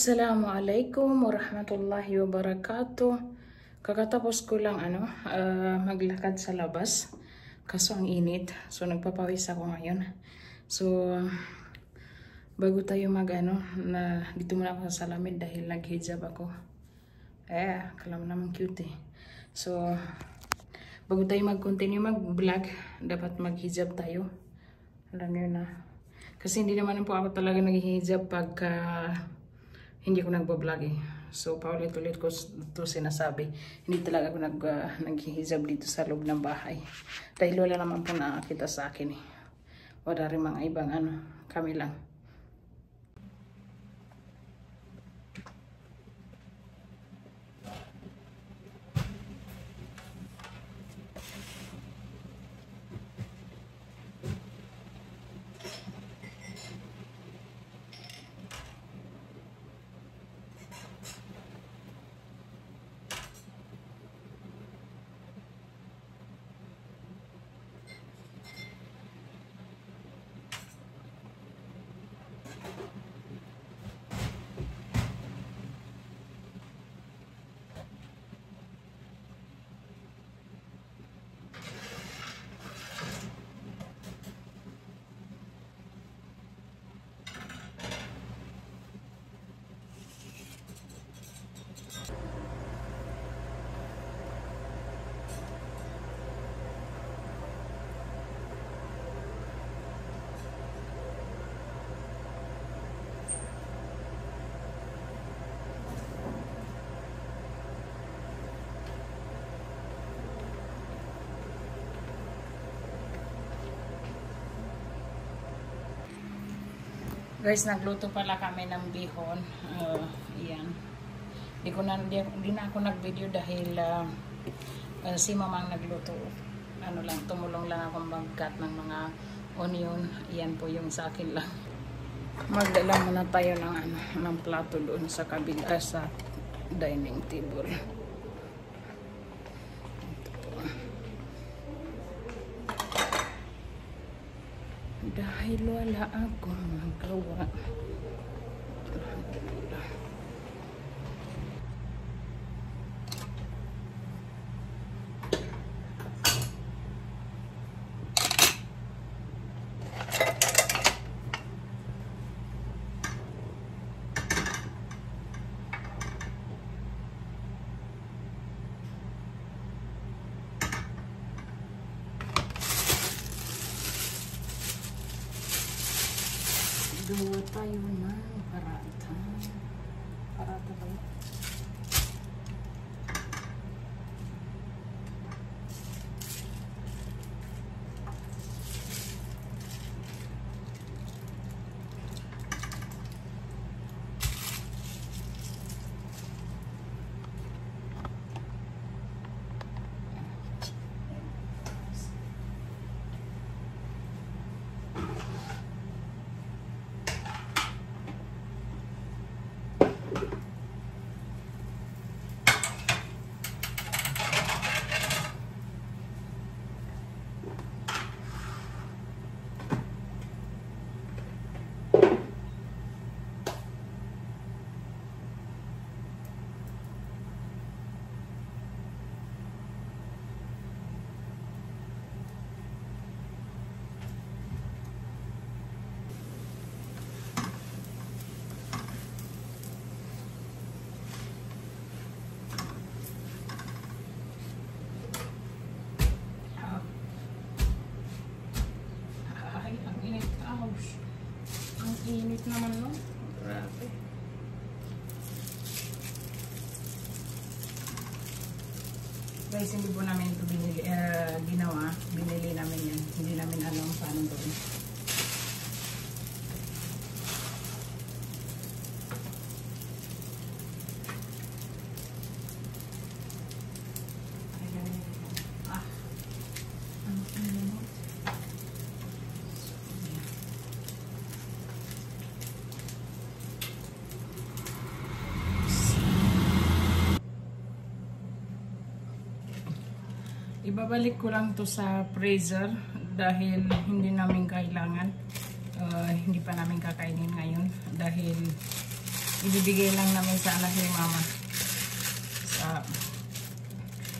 Assalamualaikum warahmatullahi wabarakatuh. Kakatapos ko lang maglakad sa labas. Kaso ang init. So nagpapawis ako ngayon. So bago tayo dito muna ako sa salamin dahil naghijab ako. Kala mo naman cute eh. So bago tayo mag-continue mag-vlog, dapat maghijab tayo. Alam niyo na. Kasi hindi naman po ako talaga naghihijab pagka hindi ko nagbablog eh. So paulit-ulit ko ito sinasabi. Hindi talaga ako naghihijab dito sa loob ng bahay. Dahil wala naman po nakakita sa akin eh. Wala rin mga ibang kami lang. Guys, nagluto pala kami ng bihon. Yan. Hindi na ako nag-video dahil si mamang nagluto. Tumulong lang akong mag-cut ng mga onion. Yan po yung sa akin lang. Magdala muna tayo ng plato doon sa kabila sa dining table. Dahil wala akong magawa. Gawa tayo ng parata. Parata ba yun? Init naman no? Grabe. Guys, hindi po namin ito ginawa. Binili namin yan. Hindi namin alam paano doon. Ibabalik ko lang to sa freezer dahil hindi namin kailangan. Hindi pa namin kakainin ngayon dahil ibibigay lang namin sa anak ni mama.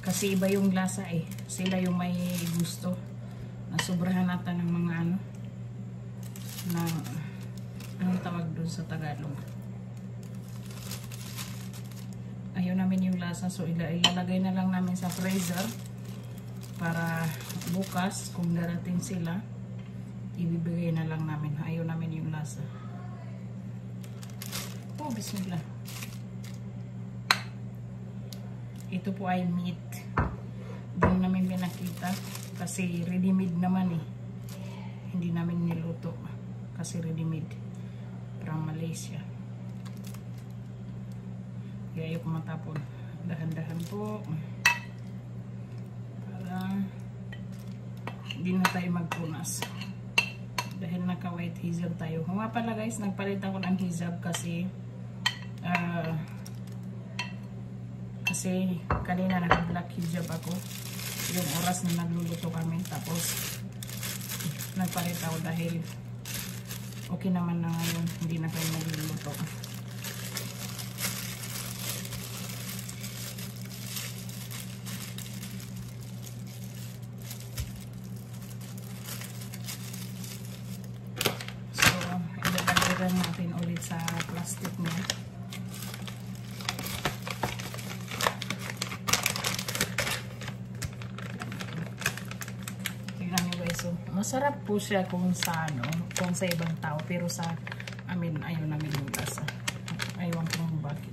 Kasi iba yung lasa eh. Sila yung may gusto. Nasubrahan natin ng mga ano. Anong tawag doon sa Tagalog? Ayaw namin yung lasa. So ilalagay na lang namin sa freezer. Para bukas, kung darating sila, ibibigay na lang namin. Ayaw namin yung lasa. Oh, bismillah. Ito po ay meat. Doon namin pinakita. Kasi ready-made naman eh. Hindi namin niluto. Kasi ready-made. From Malaysia. Kaya ayaw ko matapon. Dahan-dahan po. Para hindi na tayo magpunas. Dahil naka-white hijab tayo. Nga pala guys, nagpalit ako ng hijab kasi kanina naka-black hijab ako. Yung oras na nagluluto kami. Tapos nagpalit ako dahil okay naman na ngayon. Hindi na kayo nagluluto. So, ilalagay natin ulit sa plastic niya. So, masarap po siya kung sa ibang tao, pero sa amin ayaw namin yung lasa. Ayaw kung bakit.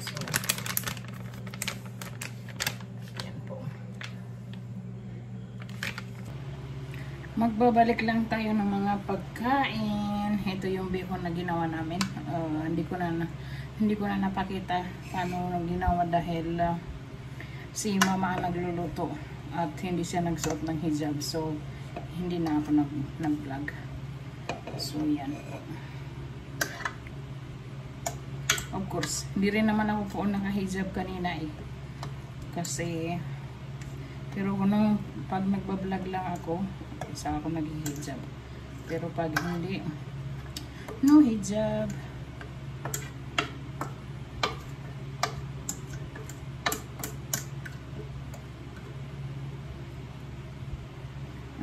So, yan po. Magbabalik lang tayo ng mga pagkain. Ito yung bacon na ginawa namin. Hindi ko na napakita paano ginawa dahil si mama ang nagluluto. At hindi siya nagsuot ng hijab. So, hindi na ako nag-vlog. So, yan. Of course, hindi rin naman ako po naka-hijab kanina eh. Kasi, pero kung pag nagbablog lang ako, isa ako nag-hijab. Pero pag hindi, no hijab.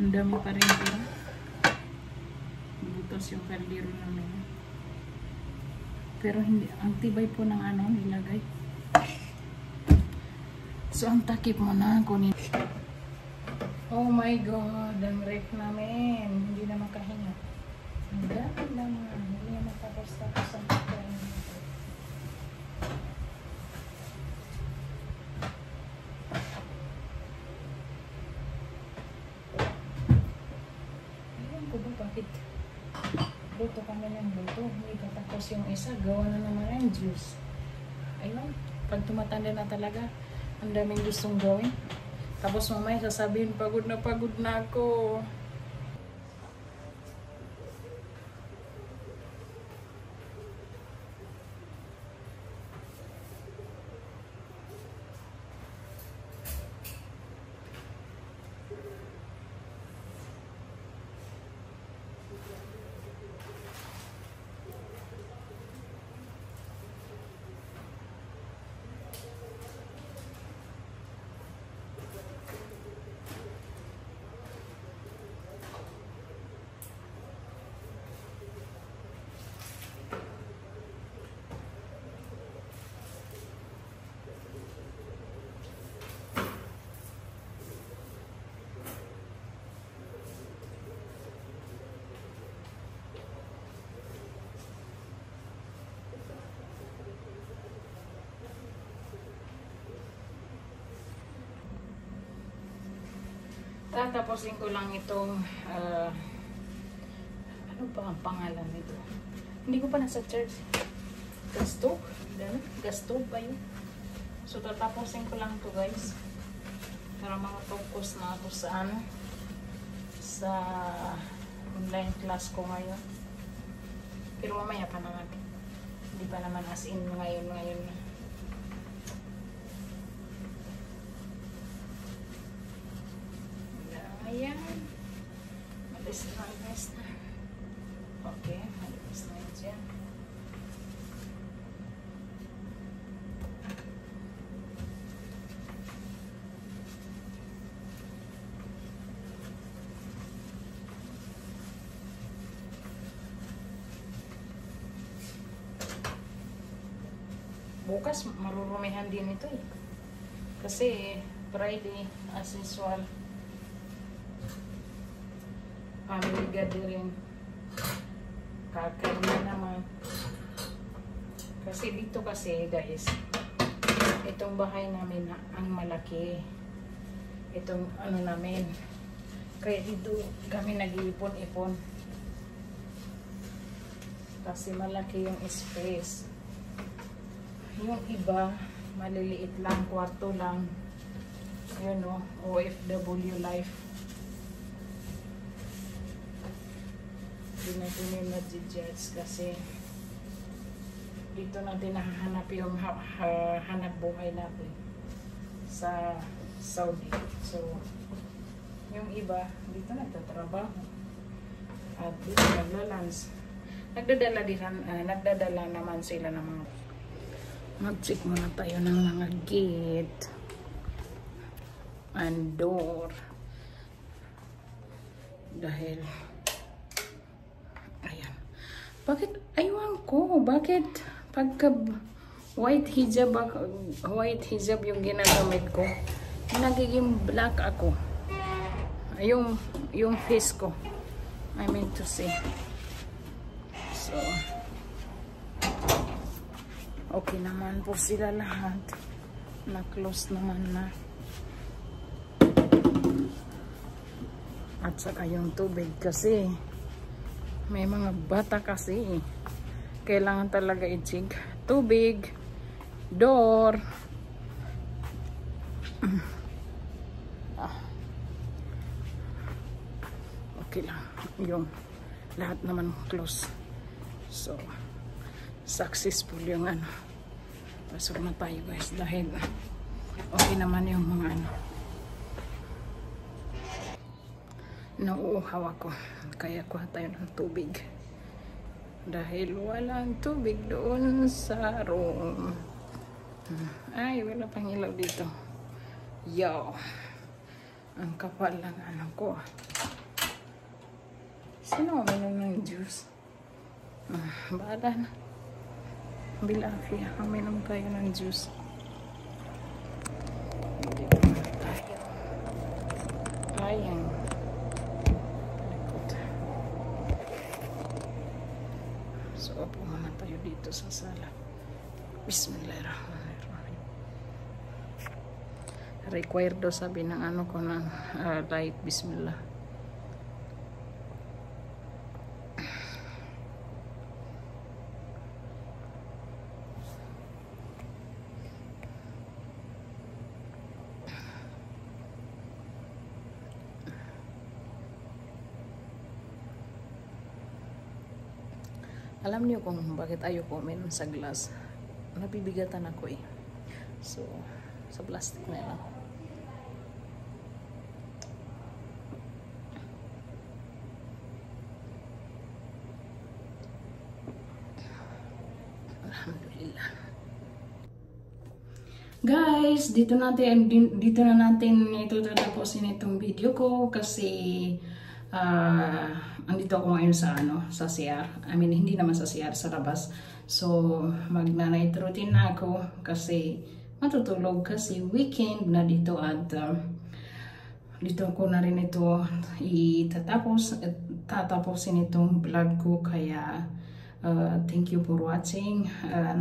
Ang dami pa rin pero butos yung kaldero namin. Pero hindi, ang tibay po ng nilagay. So ang takip mo na kunin. Oh my god, ang ref namin. Hindi na makahinga. Ang dami naman. Hindi na matapos-tapos ang pagkain nito. Bakit luto kami ng luto, hindi pa tapos yung isa, gawa na naman yung juice. Ayun, pag tumatanda na talaga, ang daming gustong gawin. Tapos mamaya sasabihin, pagod na ako. Tatapusin ko lang itong ano ba ang pangalan nito? Hindi ko pa nasa church. Gastog? Gastog ba yun? So tatapusin ko lang to guys. Para makatokos na ako sa sa online class ko ngayon. Pero mamaya pa naman. Hindi pa naman as in ngayon. Ayan. Malis na. Okay, malis na yan dyan. Bukas marurumihan din ito eh. Kasi Friday as usual. Family gathering. Kakain na naman. Kasi dito kasi guys, itong bahay namin ang malaki. Itong ano namin. Kaya dito kami nag-iipon-ipon. Kasi malaki yung space. Yung iba, maliliit lang, kwarto lang. Yun o, OFW life. Hindi natin yung nag-judge kasi dito natin nahahanap yung hanap buhay natin sa Saudi. So, yung iba, dito nagtatrabaho. At dito naglalans. Nagdadala naman sila ng mga mag-check muna tayo ng mga gate and door dahil ayan, bakit aywan ko, bakit pagka white hijab yung ginagamit ko, nagiging black ako, yung face ko, I mean to say. So okay naman po sila lahat. Na-close naman na. At saka yung tubig kasi may mga bata kasi. Kailangan talaga i-check. Tubig, door. Okay lang. Yung lahat naman close. So successful yung ano. Pasok na tayo guys dahil okay naman yung mga ano. Nauuhaw ako. Kaya kuha tayo ng tubig. Dahil walang tubig doon sa room. Ay, wala pang ilaw dito. Yo. Ang kapal lang ano ko. Sino uminom ng juice? Bahala na. Bilafia, uminom tayo ng juice. Dito na tayo. Ayan. So, upo muna tayo dito sa sala. Bismillahirrahmanirrahim. Required daw sabi ng ano ko ng light. Bismillah. Alam niyo kung bakit ayoko uminom sa glass? Nabibigatan ako eh. So, sa plastic na lang. Alhamdulillah. Guys, dito na natin ito tatapusin itong video ko kasi andito ako ngayon sa sa CR. I mean, hindi naman sa CR, sa labas. So, mag-night routine na ako kasi matutulog kasi weekend na dito at dito ko na rin ito tatapusin itong vlog ko. Kaya thank you for watching.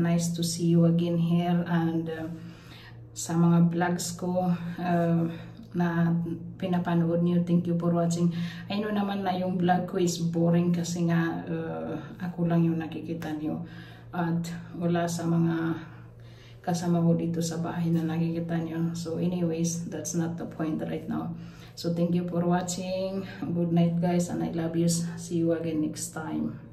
Nice to see you again here and sa mga vlogs ko na pinapanood niyo, thank you for watching. I know naman na yung vlog ko is boring kasi nga ako lang yung nakikita niyo at wala sa mga kasama ko dito sa bahay na nakikita niyo. So anyways, that's not the point right now. So thank you for watching. Good night guys and I love you. See you again next time.